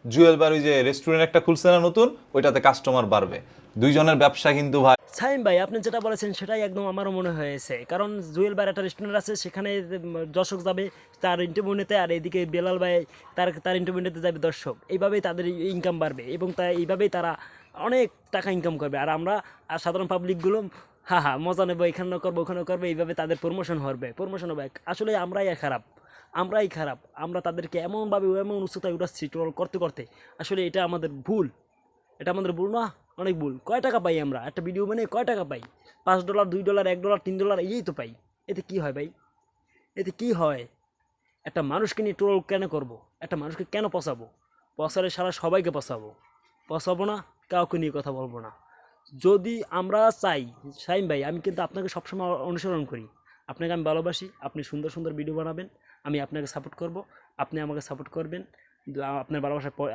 জুয়েল বার ওই যে রেস্টুরেন্ট একটা খুলছে না নতুন, ওইটাতে কাস্টমার বাড়বে। দুইজনের ব্যবসা কিন্তু ভাই। সাইম ভাই আপনি যেটা বলেছেন সেটাই একদম আমারও মনে হয়েছে, কারণ জুয়েল ভাইয়ের একটা রেস্টুরেন্ট আছে, সেখানে দর্শক যাবে তার ইন্টারভিউ নিতে, আর এদিকে বেলাল ভাই তার ইন্টারভিউ নিতে যাবে দর্শক। এইভাবেই তাদের ইনকাম বাড়বে এবং এইভাবেই তারা অনেক টাকা ইনকাম করবে। আর আমরা আর সাধারণ পাবলিকগুলো হ্যাঁ হ্যাঁ মজা নেবো, এখানে করবো ওখানে করবো, এইভাবে তাদের প্রমোশন হবে। আসলে আমরাই খারাপ। আমরা তাদেরকে এমনভাবে এমন উচ্চতায় উঠাচ্ছি ট্রোল করতে করতে। আসলে এটা আমাদের ভুল, না, অনেক ভুল। কয় টাকা পাই আমরা একটা ভিডিও বানিয়ে, কয় টাকা পাই? $5, $2, $1, $3, এই তো পাই। এতে কি হয় ভাই? এতে কি হয়? একটা মানুষকে নিয়ে ট্রোল কেন করব? একটা মানুষকে কেন পচাবো? পচালে সারা সবাইকে পচাবো না, কাউকে নিয়ে কথা বলবো না। যদি আমরা চাই, শাইম ভাই আমি কিন্তু আপনাকে সবসময় অনুসরণ করি, আপনাকে আমি ভালোবাসি, আপনি সুন্দর সুন্দর ভিডিও বানাবেন, আমি আপনাকে সাপোর্ট করব, আপনি আমাকে সাপোর্ট করবেন। আপনার ভালোবাসা